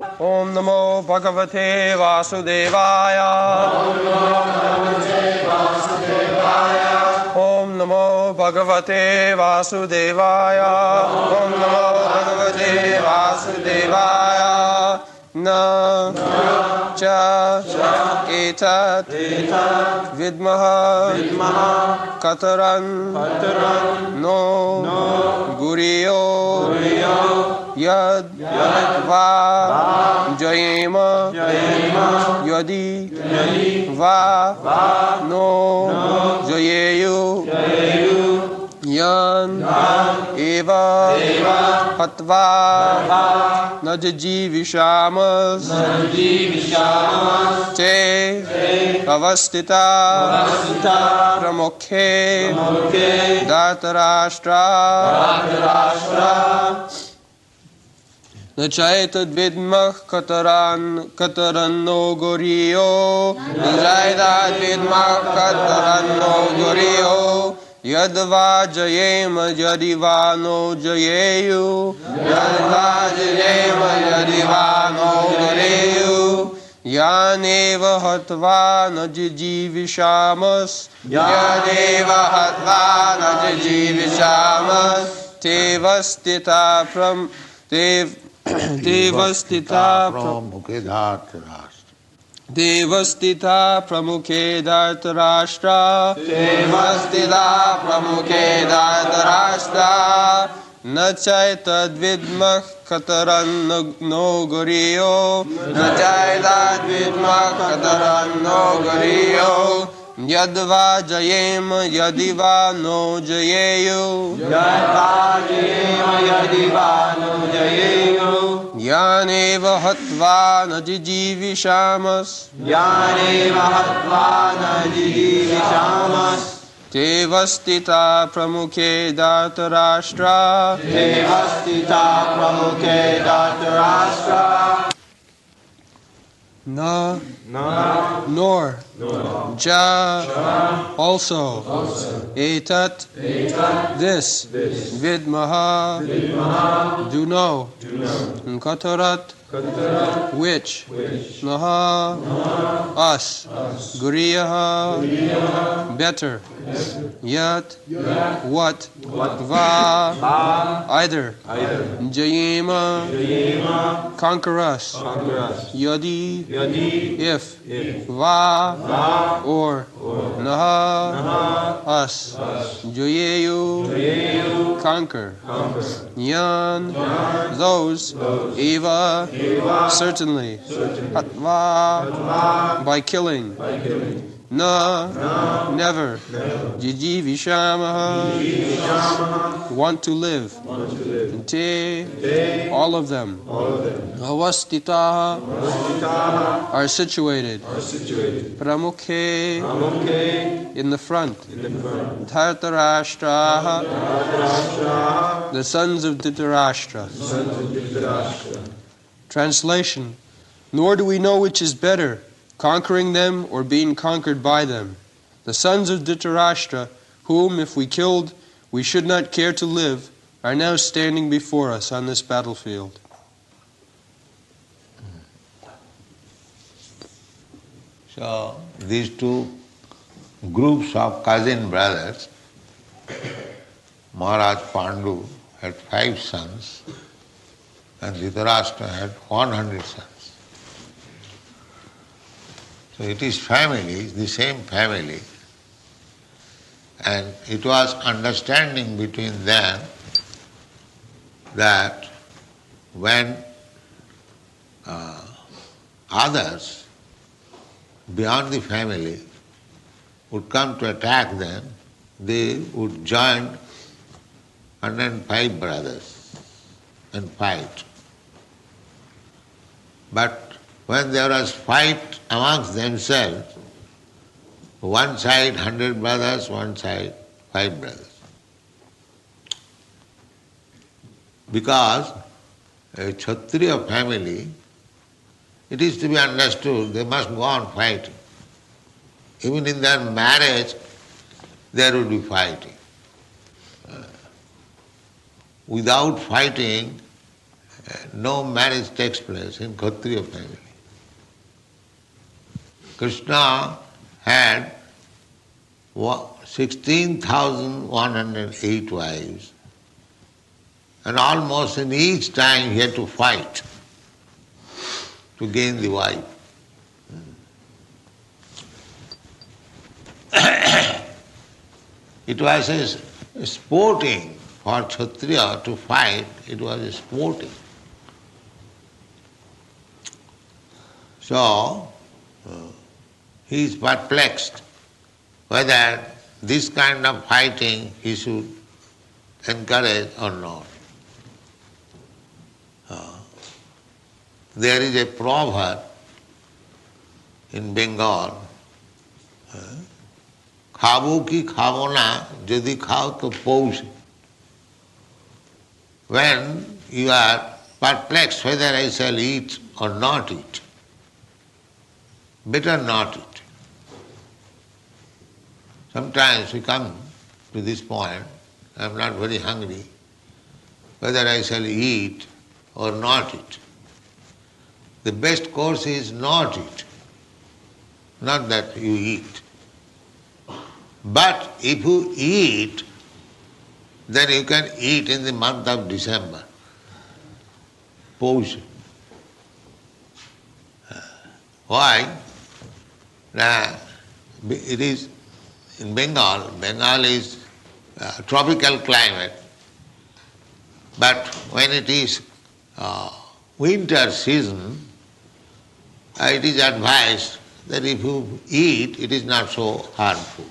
Om Namo Bhagavate Vasudevaya. Om Namo Bhagavate Vasudevaya. Om Namo Bhagavate Vasudevaya. Na cha etat vidmaha kataran no guriyo yad va jayema yadi va no jayeyu yan eva hatva najaji vishamas te avastita pramukhe datarashtra Nachaitad vidmah kataran no goriyo Nachaitad vidmah kataran no goriyo Yadva jayema yadiva no jayeyu Yadva jayema yadiva no jayeyu Yaneva hatva najijivishamas Yaneva hatva najijivishamas Tevastita pram Devastita pramukhe dhartarashtra Devastita pramukhe dhartarashtra Nachaitad vidmah kataran no goriyo Nachaitad vidmah kataran no goriyo Yadva jayema yadiva no jayeyu Yadva jayema yadiva no jayeyu Yaneva hatva najijivishamas Yaneva hatva najijivishamas Devastita pramukhe dhartarashtra Devastita pramukhe dhartarashtra Na, nor, ja, also, etat, this, vidmaha, do know, katarat, which, naha, us, guriyaha, better, yat, what, va, either, jayema, conquer us, yadi, if, va, or, naha, us, jayeyu, conquer, yan, those, eva, certainly, hatva, by killing, na, never, jiji vishamaha, want to live, te, all of them, avastitaha, are situated, pramukhe, in the front, dhartarashtraha, the sons of Dhritarashtra. Translation: nor do we know which is better, conquering them or being conquered by them. The sons of Dhritarashtra, whom if we killed we should not care to live, are now standing before us on this battlefield. So these two groups of cousin brothers, Maharaj Pandu had 5 sons and Dhritarashtra had 100 sons. So it is family, the same family, and it was understanding between them that when others beyond the family would come to attack them, they would join 105 brothers and fight. But when there was fight amongst themselves, one side 100 brothers, one side 5 brothers. Because a Kshatriya family, it is to be understood, they must go on fighting. Even in their marriage, there would be fighting. Without fighting, no marriage takes place in Kshatriya family. Krishna had 16,108 wives, and almost in each time he had to fight to gain the wife. It was a sporting for Kshatriya to fight, it was a sporting. So, he is perplexed whether this kind of fighting he should encourage or not. There is a proverb in Bengal, "Khabo ki khabo na, jodi khao to pause." When you are perplexed whether I shall eat or not eat, better not eat. Sometimes we come to this point, I am not very hungry, whether I shall eat or not eat. The best course is not eat, not that you eat. But if you eat, then you can eat in the month of December. Pause. Why? It is in Bengal. Bengal is a tropical climate. But when it is winter season, it is advised that if you eat, it is not so harmful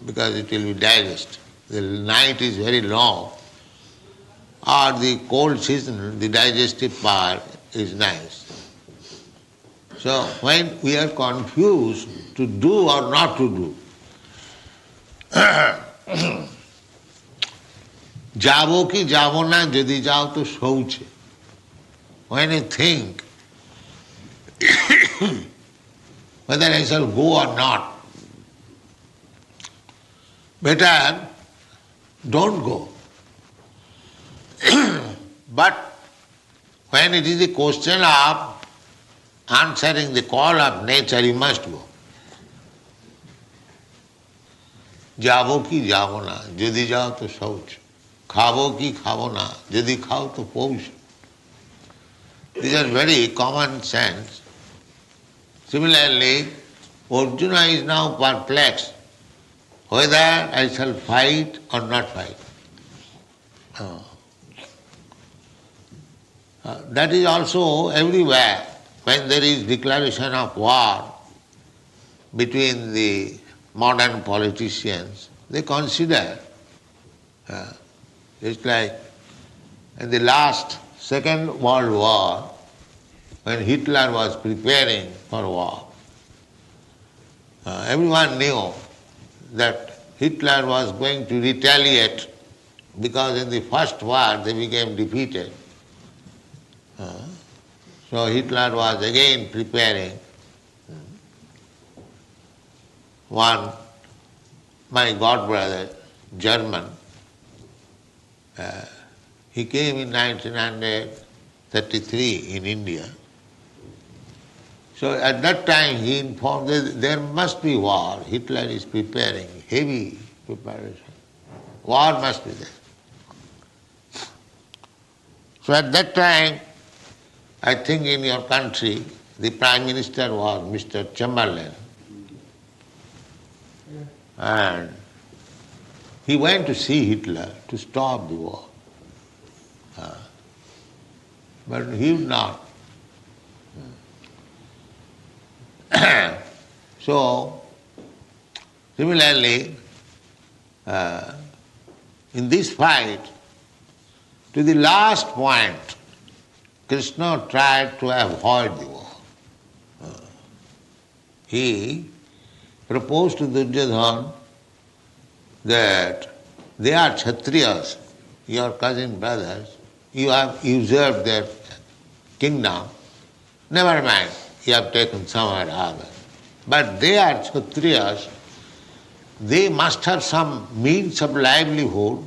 because it will be digested. The night is very long, or the cold season, the digestive part is nice. So when we are confused to do or not to do, jabo ki jabo na, jodi jao to shouche. When you think whether I shall go or not, better don't go. But when it is a question of answering the call of nature, you must go. Jabo ki jabo na, jodi jao to shouch. Khabo ki khabo na, jodi khao to pouch. These are very common sense. Similarly, Arjuna is now perplexed whether I shall fight or not fight. That is also everywhere. When there is declaration of war between the modern politicians, they consider, it's like in the last Second World War, when Hitler was preparing for war, everyone knew that Hitler was going to retaliate because in the first war they became defeated. So Hitler was again preparing. One, my godbrother, German, he came in 1933 in India. So at that time he informed that there must be war. Hitler is preparing, heavy preparation. War must be there. So at that time, I think in your country, the Prime Minister was Mr. Chamberlain. And he went to see Hitler to stop the war. But he would not. So, similarly, in this fight, to the last point, Krishna tried to avoid the war. He proposed to Duryodhana that they are Kshatriyas, your cousin brothers, you have usurped their kingdom. Never mind, you have taken somewhere other. But they are Kshatriyas, they must have some means of livelihood.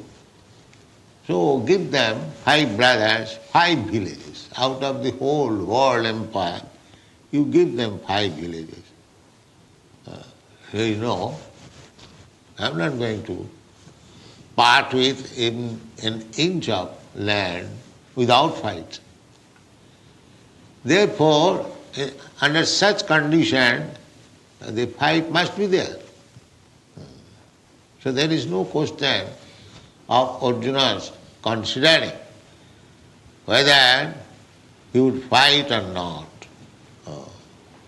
So give them 5 brothers, 5 villages. Out of the whole world empire, you give them 5 villages. I'm not going to part with even an inch of land without fight. Therefore, under such condition, the fight must be there. So there is no question of Arjuna's considering whether he would fight or not.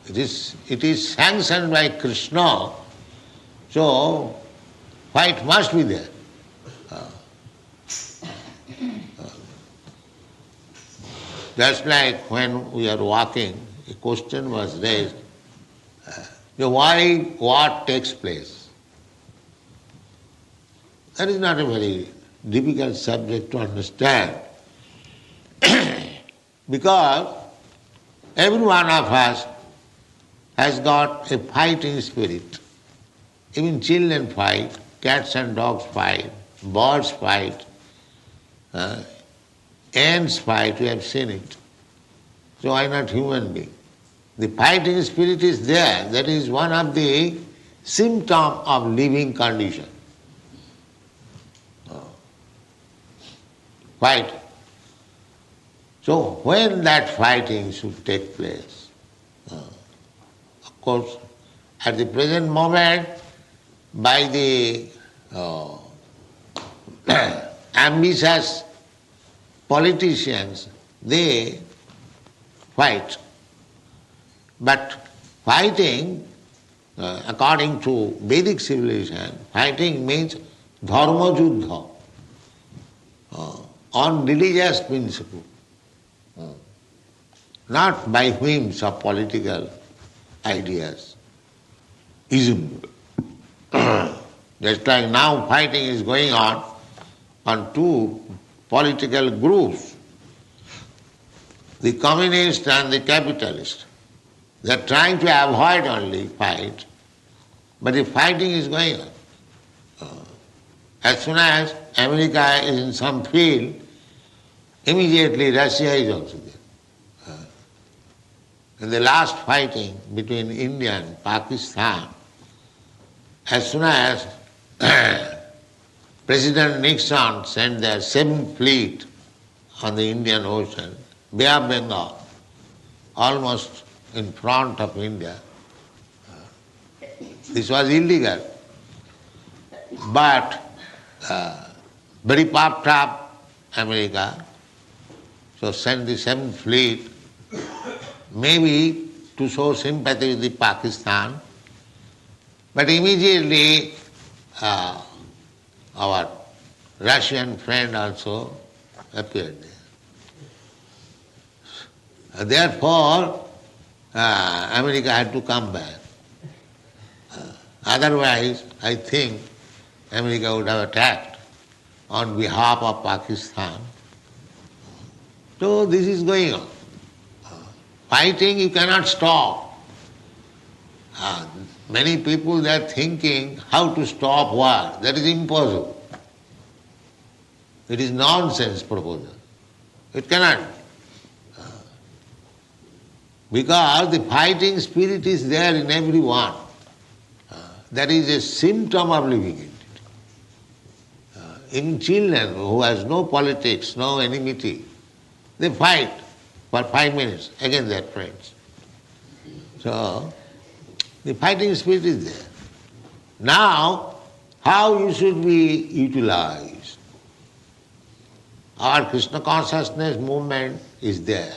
It is sanctioned by Krishna, so fight must be there. Just like when we are walking, a question was raised, why what takes place? That is not a very difficult subject to understand. Because every one of us has got a fighting spirit. Even children fight, cats and dogs fight, birds fight, ants fight, we have seen it. So why not human being? The fighting spirit is there. That is one of the symptoms of living condition. Fight. So when that fighting should take place, of course, at the present moment, by the ambitious politicians, they fight. But fighting, according to Vedic civilization, fighting means dharma juddha, on religious principle, not by whims of political ideas, ism. Just like now fighting is going on 2 political groups, the communist and the capitalist. They are trying to avoid only fight, but the fighting is going on. As soon as America is in some field, immediately Russia is also there. In the last fighting between India and Pakistan, as soon as President Nixon sent their 7th fleet on the Indian Ocean, Bay of Bengal, almost in front of India, this was illegal. But very puffed up America, so sent the 7th fleet, maybe to show sympathy with the Pakistan, but immediately our Russian friend also appeared there. Therefore, America had to come back. Otherwise, I think America would have attacked on behalf of Pakistan. So this is going on. Fighting you cannot stop. Many people they are thinking how to stop war. That is impossible. It is nonsense proposal. It cannot. Because the fighting spirit is there in everyone. That is a symptom of living entity. In children who has no politics, no enmity, they fight for 5 minutes, again they are friends. So, the fighting spirit is there. Now, how you should be utilized? Our Krishna consciousness movement is there.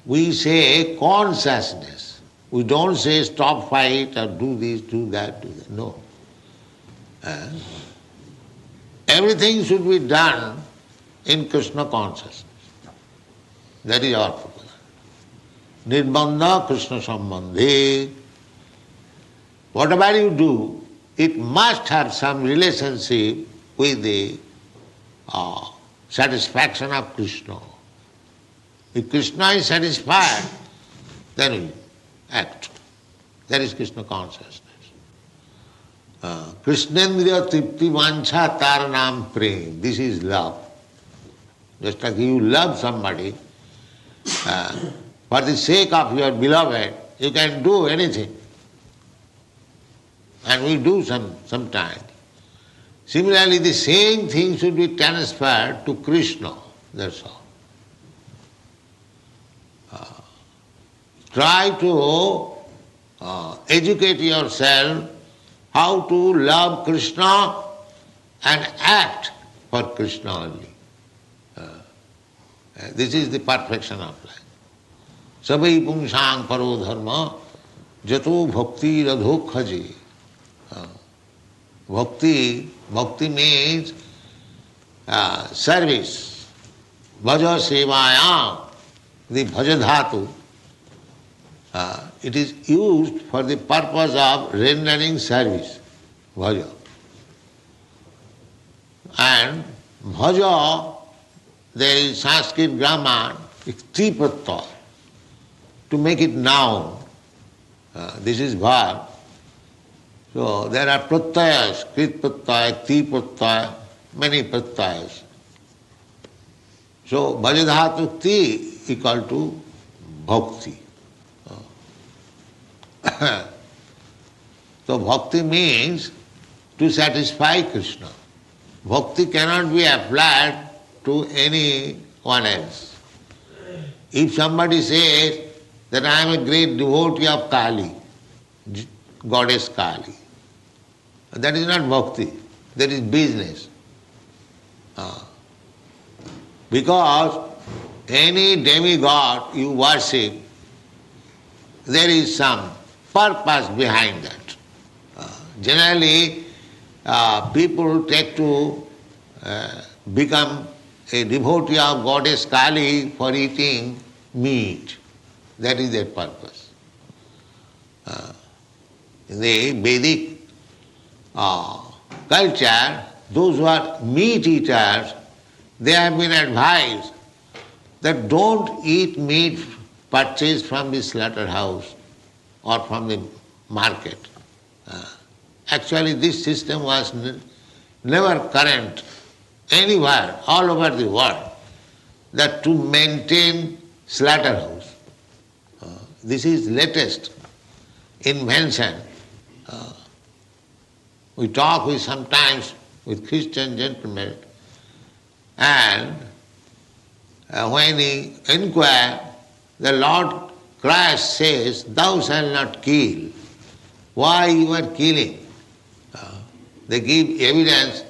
We say consciousness. We don't say stop fight or do this, do that, do that. No. Everything should be done in Krishna consciousness. That is our proposal. Nirbandha Krishna Sambandhe. Whatever you do, it must have some relationship with the satisfaction of Krishna. If Krishna is satisfied, then we act. That is Krishna consciousness. Krishnendriya tripti vancha tar naam prem. This is love. Just like you love somebody, for the sake of your beloved, you can do anything. And we do sometimes. Similarly, the same thing should be transferred to Krishna. That's all. Try to educate yourself how to love Krishna and act for Krishna only. This is the perfection of life. Sabai pungsang paro dharma jato bhakti radho khaji. Bhakti means service. Bhaja sevayam, the bhaja dhatu. It is used for the purpose of rendering service. Bhaja. And bhaja, there is Sanskrit grammar, it's tripratyaya. To make it noun, this is verb. So there are pratyayas, krit pratyaya, ti pratyaya, many pratyayas. So bhajadhatu ti equal to bhakti. So bhakti means to satisfy Krishna. Bhakti cannot be applied to anyone else. If somebody says that I am a great devotee of Kali, goddess Kali, that is not bhakti, that is business. Because any demigod you worship, there is some purpose behind that. Generally, people take to become a devotee of goddess Kali for eating meat. That is their purpose. In the Vedic culture, those who are meat eaters, they have been advised that don't eat meat purchased from the slaughterhouse or from the market. Actually, this system was never current anywhere, all over the world, that to maintain slaughterhouse. This is latest invention. We talk sometimes with Christian gentlemen, and when he inquire, the Lord Christ says, "Thou shalt not kill." Why you are killing? They give evidence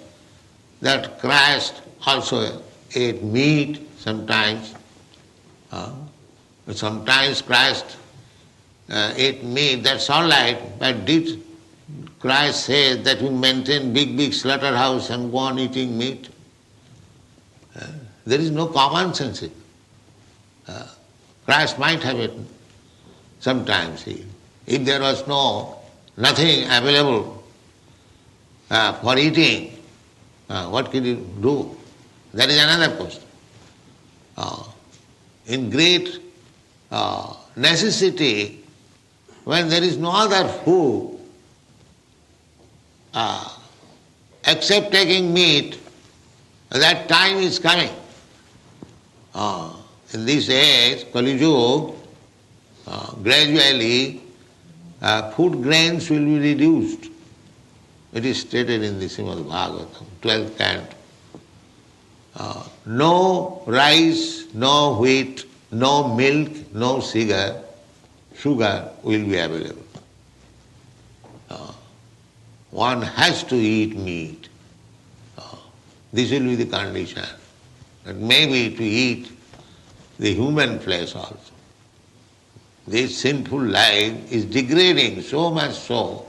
that Christ also ate meat sometimes. Sometimes Christ ate meat, that's all right, but did Christ say that we maintain big slaughterhouse and go on eating meat? There is no common sense. Christ might have eaten sometimes. If there was nothing available for eating, what could he do? That is another question. In great necessity, when there is no other food, except taking meat, that time is coming. In this age, Kali Yuga, gradually food grains will be reduced. It is stated in the Srimad Bhagavatam, 12th canto. No rice, no wheat, no milk, no sugar will be available. One has to eat meat. This will be the condition. And maybe to eat the human flesh also. This sinful life is degrading so much so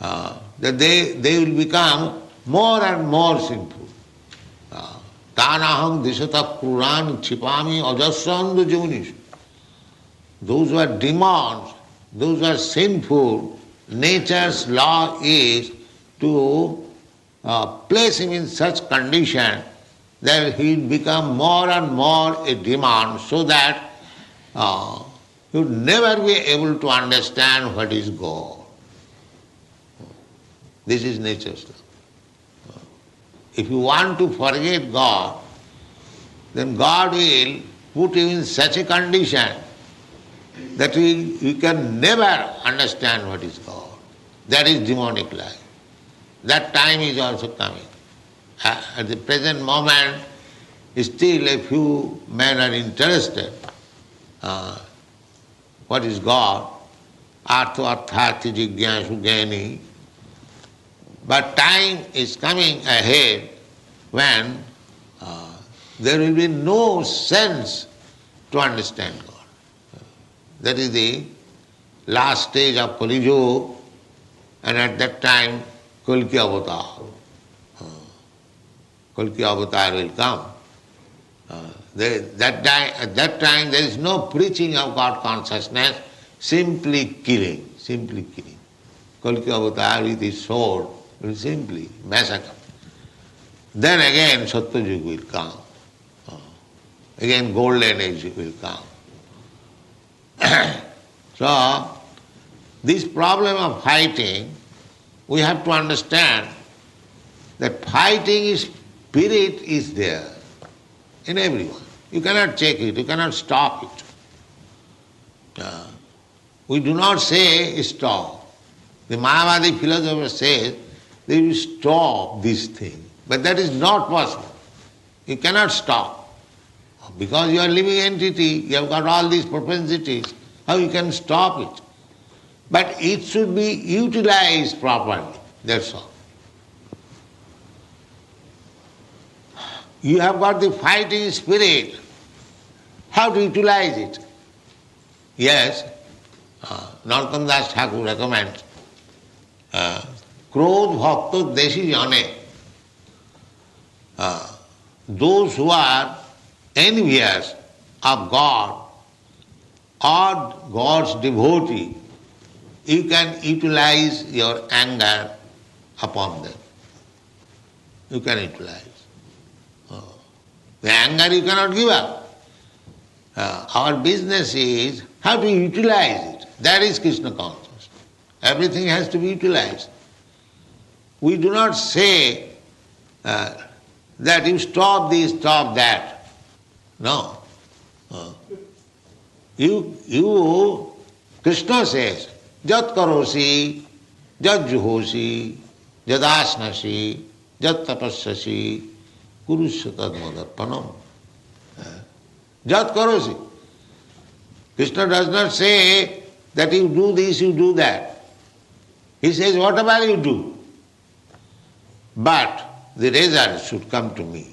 that they will become more and more sinful. Tanaham disata kuran chipami ajasrandu junish. Those who are demons, those who are sinful, nature's law is to place him in such condition that he will become more and more a demon, so that he would never be able to understand what is God. This is nature's law. If you want to forget God, then God will put you in such a condition that you can never understand what is God. That is demonic life. That time is also coming. At the present moment, still a few men are interested. What is God? Artha arthati jigyasu jnani. But time is coming ahead when there will be no sense to understand God. That is the last stage of Kali Yuga, and at that time Kalki Avatar. Kalki Avatar will come. At that time there is no preaching of God consciousness, simply killing. Kalki Avatar with his sword will simply massacre. Then again Satyayuga will come. Again golden age will come. So, this problem of fighting, we have to understand that fighting spirit is there in everyone. You cannot check it, you cannot stop it. We do not say stop. The Mayavadi philosopher says they will stop this thing, but that is not possible. You cannot stop. Because you are a living entity, you have got all these propensities, how you can stop it? But it should be utilized properly, that's all. You have got the fighting spirit, how to utilize it? Yes, Narottam Das Thakur recommends, Krodh bhakta deshi jane, those who are envious of God or God's devotee, you can utilize your anger upon them. You can utilize. The anger you cannot give up. Our business is how to utilize it. That is Krishna consciousness. Everything has to be utilized. We do not say that you stop this, stop that. No. Krishna says, Jat karosi, jat juhosi, jat asnasi, jat tapassasi, kurusya tad madarpanam. Jat karosi. Krishna does not say that you do this, you do that. He says, whatever you do, but the result should come to me.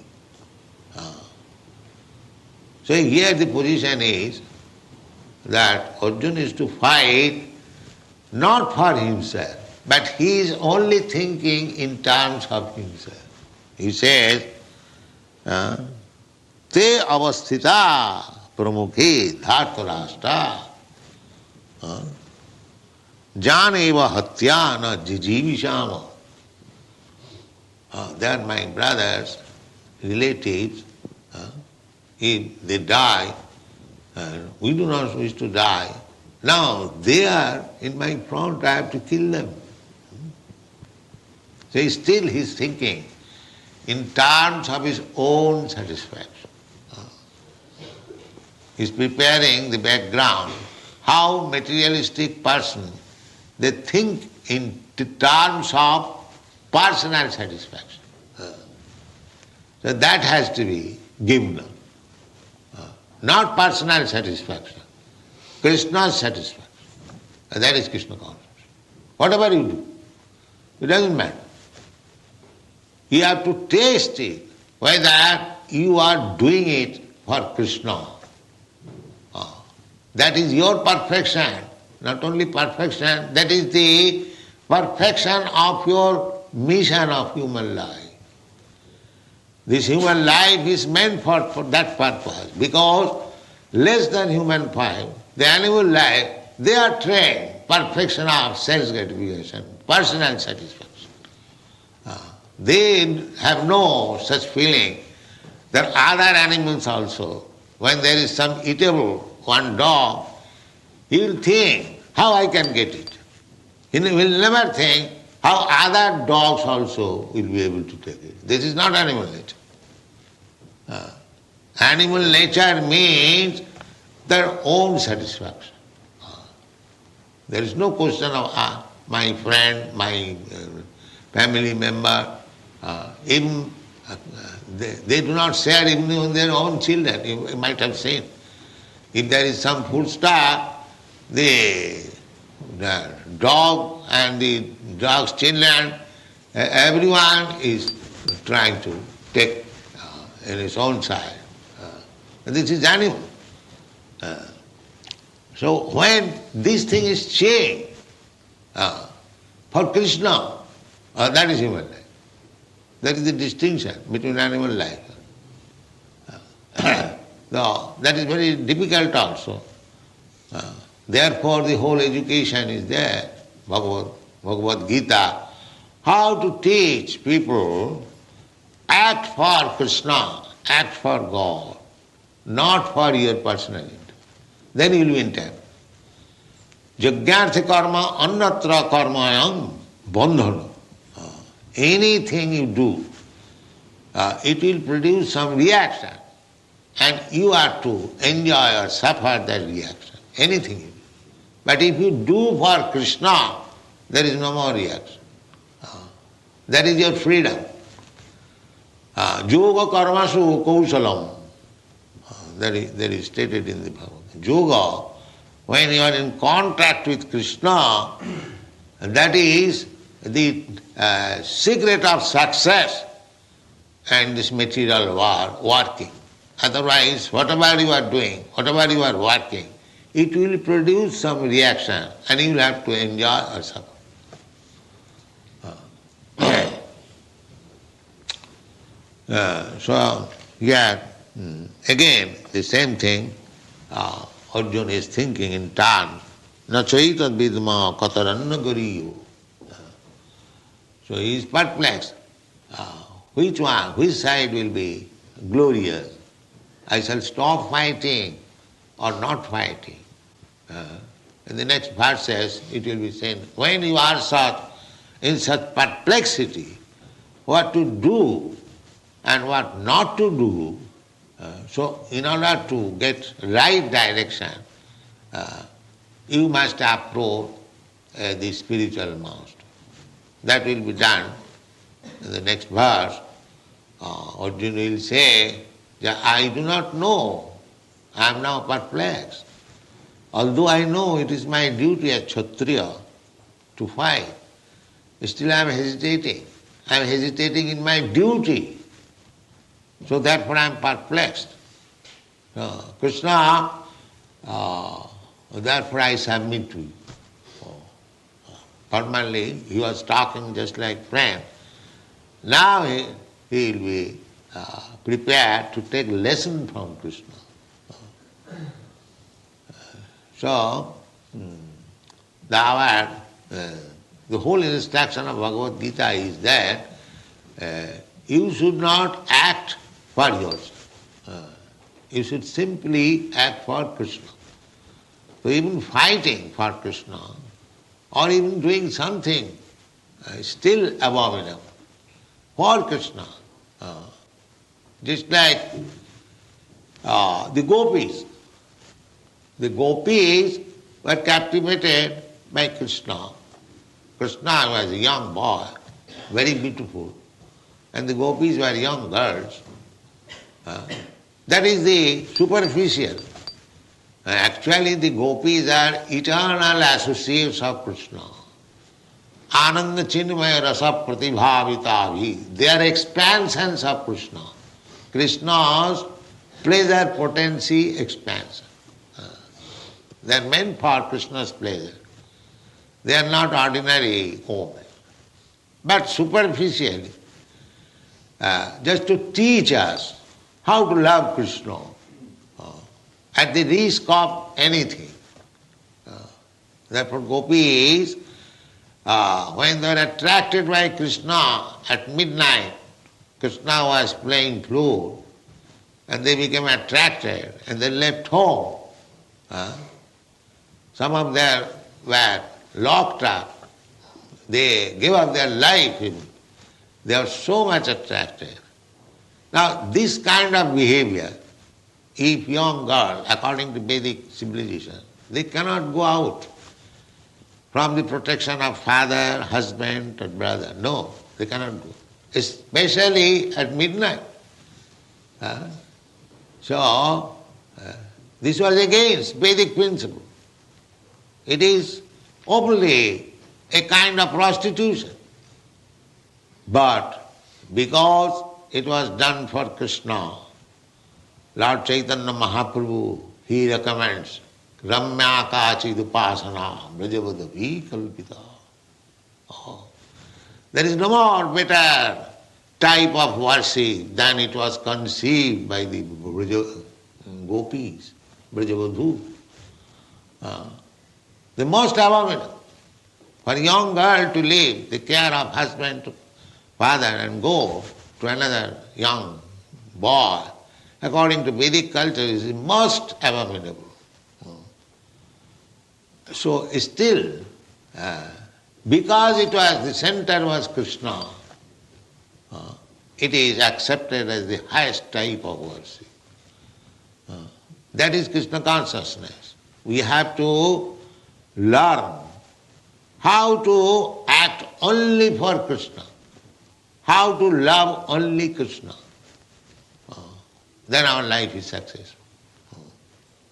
So here the position is that Arjuna is to fight not for himself, but he is only thinking in terms of himself. He says, Te avasthita pramukhe dhartarashtra janeva hatyana jijivishama. They are my brothers, relatives. If they die, we do not wish to die. Now they are in my front, I have to kill them. So still he is thinking in terms of his own satisfaction. He is preparing the background, how materialistic person, they think in terms of personal satisfaction. So that has to be given. Not personal satisfaction, Krishna's satisfaction. And that is Krishna consciousness. Whatever you do, it doesn't matter. You have to taste it, whether you are doing it for Krishna. That is your perfection, not only perfection, that is the perfection of your mission of human life. This human life is meant for that purpose, because less than human life, the animal life, they are trained, perfection of sense gratification, personal satisfaction. They have no such feeling that other animals also, when there is some eatable, one dog, he will think, how I can get it. He will never think how other dogs also will be able to take it. This is not animal nature. Animal nature means their own satisfaction. There is no question of my friend, my family member, even they do not share even with their own children. You might have seen. If there is some food stuff, the dog and the dog's children, everyone is trying to take in his own side. This is animal. So when this thing is changed for Krishna, that is human life. That is the distinction between animal life. No, that is very difficult also. Therefore the whole education is there, Bhagwat Geeta, how to teach people act for Krishna, act for God, not for your personality. Then you will be in time. Jagyartha karma annatra karmayam bandhana. Anything you do, it will produce some reaction, and you are to enjoy or suffer that reaction. Anything you do. But if you do for Krishna, there is no more reaction. That is your freedom. Yoga karmasu kausalam. That is stated in the Bhagavad. Yoga, when you are in contact with Krishna, that is the secret of success and this material working. Otherwise, whatever you are doing, whatever you are working, it will produce some reaction and you will have to enjoy or suffer. So, again, the same thing, Arjuna is thinking in turn, na chaitad vidma kataranna gariyo. So he is perplexed. Which side will be glorious? I shall stop fighting or not fighting. In the next verses it will be said, when you are in such perplexity, what to do and what not to do, so in order to get right direction, you must approach the spiritual master. That will be done. In the next verse, Arjuna will say, I do not know, I am now perplexed. Although I know it is my duty as Kshatriya to fight, still I am hesitating. I am hesitating in my duty. So therefore I am perplexed. Krishna, therefore I submit to you. Formerly he was talking just like friend. Now he will be prepared to take lesson from Krishna. So the whole instruction of Bhagavad Gita is that you should not act for yourself. You should simply act for Krishna. So even fighting for Krishna or even doing something still abominable for Krishna. Just like the gopis. The gopis were captivated by Krishna. Krishna was a young boy, very beautiful, and the gopis were young girls. That is the superficial. Actually the gopis are eternal associates of Krishna. Ananda Chinmaya Rasa Pratibhavitavi. They are expansions of Krishna. Krishna's pleasure potency expansion. They are meant for Krishna's pleasure. They are not ordinary women. But superficially, just to teach us how to love Krishna at the risk of anything. Therefore gopis, when they were attracted by Krishna at midnight, Krishna was playing flute, and they became attracted and they left home. Some of them were locked up. They give up their life even. They are so much attractive. Now, this kind of behavior, if young girl, according to Vedic civilization, they cannot go out from the protection of father, husband, or brother. No, they cannot go. Especially at midnight. So, this was against Vedic principle. It is openly a kind of prostitution. But because it was done for Krishna, Lord Chaitanya Mahaprabhu, he recommends Ramya Kachid Upasana Brajavadavi Kalpita. Oh. There is no more better type of worship than it was conceived by the gopis, Brajavadhu. The most abominable. For a young girl to leave the care of husband, father and go to another young boy, according to Vedic culture, is the most abominable. So still, because it was, the center was Krishna, it is accepted as the highest type of worship. That is Krishna consciousness. We have to learn how to act only for Krishna, how to love only Krishna. Then our life is successful.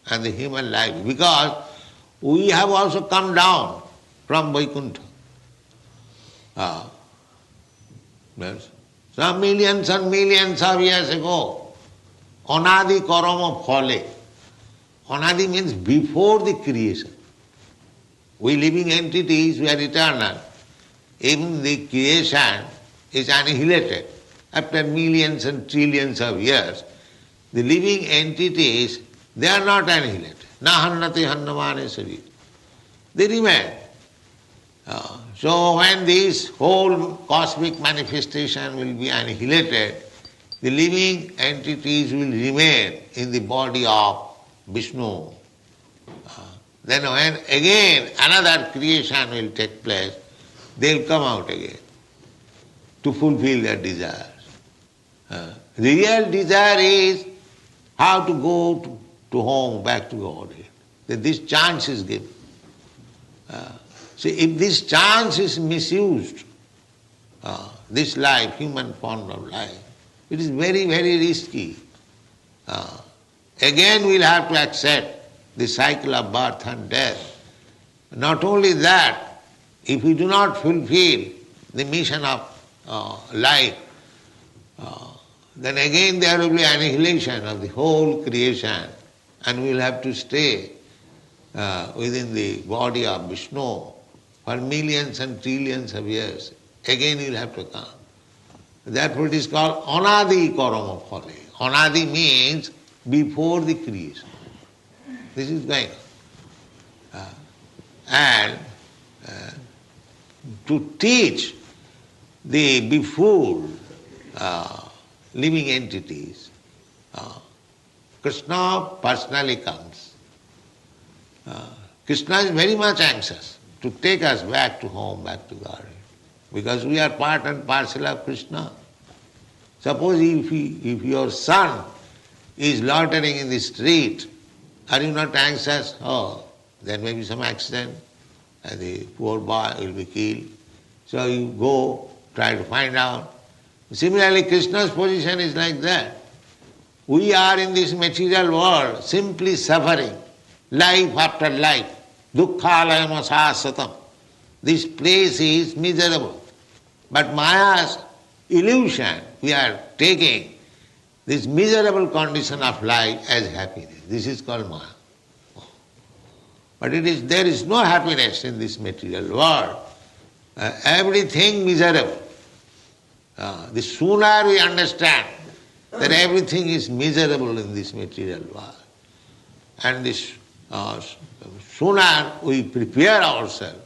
And the human life, because we have also come down from Vaikuntha. Yes. Some millions and millions of years ago, Anadi Karama Phale. Anadi means before the creation. We living entities, we are eternal. Even the creation is annihilated. After millions and trillions of years, the living entities, they are not annihilated. Na hannati hannamane sari. They remain. So when this whole cosmic manifestation will be annihilated, the living entities will remain in the body of Vishnu. Then when again another creation will take place, they will come out again to fulfill their desires. The real desire is how to go to home, back to Godhead. That this chance is given. See, if this chance is misused, this life, human form of life, it is very, very risky. Again we'll have to accept the cycle of birth and death. Not only that, if we do not fulfill the mission of life, then again there will be annihilation of the whole creation, and we will have to stay within the body of Vishnu for millions and trillions of years. Again we will have to come. Therefore it is called Anadi Karama Phale. Anadi means before the creation. This is going on. And to teach the befooled living entities, Krishna personally comes. Krishna is very much anxious to take us back to home, back to Godhead, because we are part and parcel of Krishna. Suppose if your son is loitering in the street, are you not anxious? Oh, there may be some accident, and the poor boy will be killed. So you go, try to find out. Similarly, Krishna's position is like that. We are in this material world simply suffering, life after life. Dukkhalayam asasatam. This place is miserable. But Maya's illusion, we are taking this miserable condition of life as happiness. This is called Maya. But there is no happiness in this material world. Everything miserable. The sooner we understand that everything is miserable in this material world, and this sooner we prepare ourselves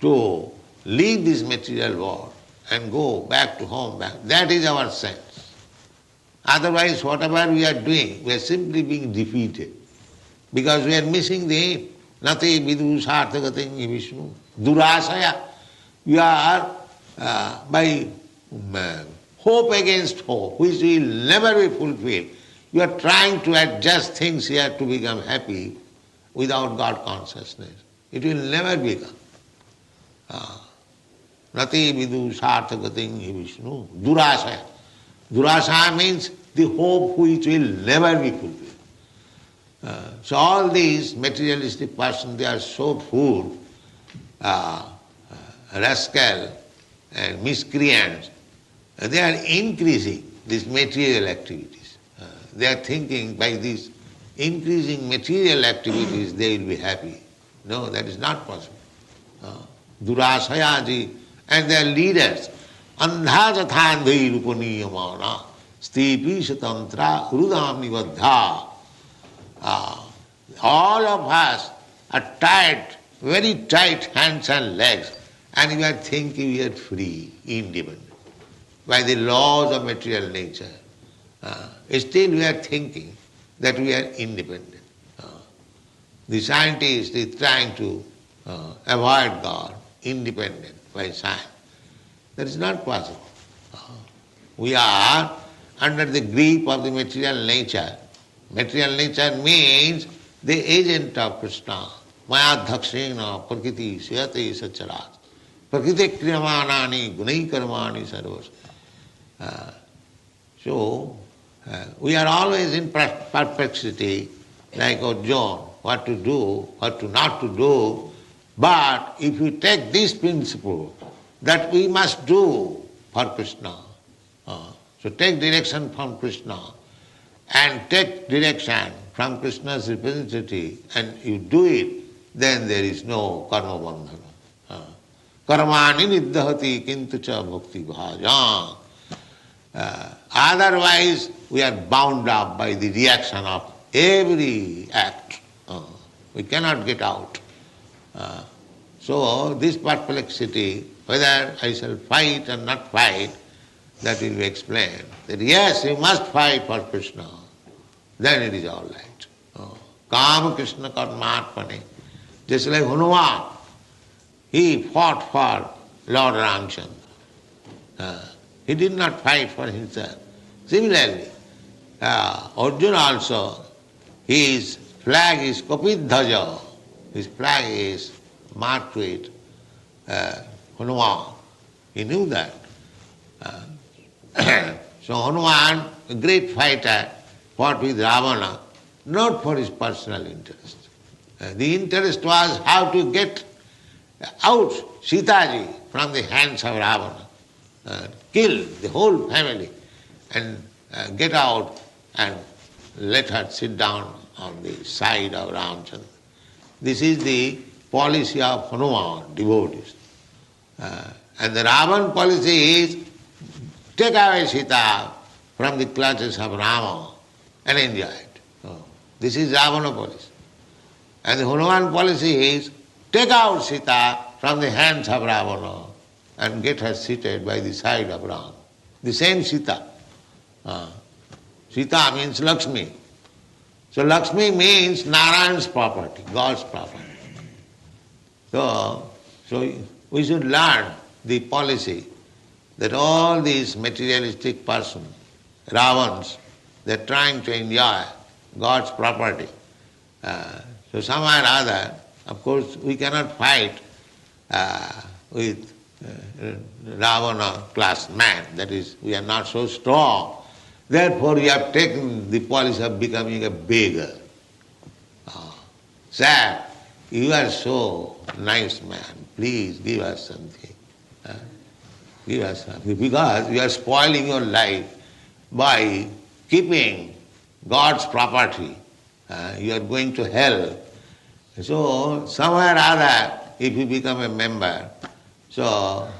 to leave this material world and go back to home, that is our sense. Otherwise, whatever we are doing, we are simply being defeated, because we are missing the aim. Nate vidu sarthagatim vishnu durasaya You are by hope against hope, which will never be fulfilled. You are trying to adjust things here to become happy without God consciousness. It will never become. Nati vidu sarthagating hi Vishnu. Durasaya. Durasaya means the hope which will never be fulfilled. So all these materialistic persons, they are so fool, rascal and miscreants. They are increasing these material activities. They are thinking by these increasing material activities they will be happy. No, that is not possible. Durasayaji and their leaders, andhajathandhi rupaniyamana, stipi satantra rudam nivadha. All of us are tied, very tight hands and legs, and we are thinking we are free, independent, by the laws of material nature. Still we are thinking that we are independent. The scientist is trying to avoid God, independent by science. That is not possible. We are under the grip of the material nature. Material nature means the agent of Krishna. Maya dhakshena prakriti syate sacharat. Prakriti kriyamanani gunai karmani sarvas. So, we are always in perplexity, like Arjuna, what to do, what to not to do. But if you take this principle, that we must do for Krishna, so take direction from Krishna, and take direction from Krishna's representative, and you do it, then there is no karma bandhana. Karmani niddhati kintu cha bhakti bhajan. Otherwise, we are bound up by the reaction of every act. We cannot get out. So this perplexity, whether I shall fight or not fight, that will be explained. That yes, you must fight for Krishna. Then it is all right. Kama Krishna karmatmane. Just like Hanuman, he fought for Lord Ramchandra. He did not fight for himself. Similarly, Arjuna also, his flag is Kapidhaja. His flag is marked with Hanuman. He knew that. So Hanuman, a great fighter, fought with Ravana, not for his personal interest. The interest was how to get out Sitaji from the hands of Ravana, kill the whole family, and get out and let her sit down on the side of Ramchandra. This is the policy of Hanuman, devotees. And the Ravan policy is take away Sita from the clutches of Rama and enjoy it. This is Ravana policy. And the Hanuman policy is take out Sita from the hands of Ravana and get her seated by the side of Rama. The same Sita. Sita means Lakshmi. So Lakshmi means Narayan's property, God's property. So we should learn the policy that all these materialistic persons, Ravans, they are trying to enjoy God's property. So somewhere or other, of course, we cannot fight with Ravana class man. That is, we are not so strong. Therefore, we have taken the policy of becoming a beggar. Sir, you are so nice man. Please give us something. Give us something. Because you are spoiling your life by keeping God's property. You are going to hell. So, somewhere or other, if you become a member, so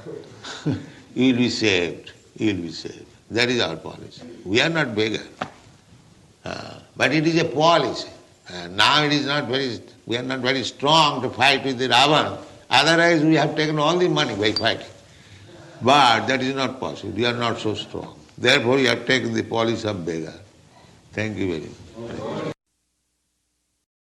you will be saved. You will be saved. That is our policy. We are not beggars. But it is a policy. Now it is not very, we are not very strong to fight with the Ravan. Otherwise we have taken all the money by fighting. But that is not possible. We are not so strong. Therefore we have taken the policy of beggar. Thank you very much.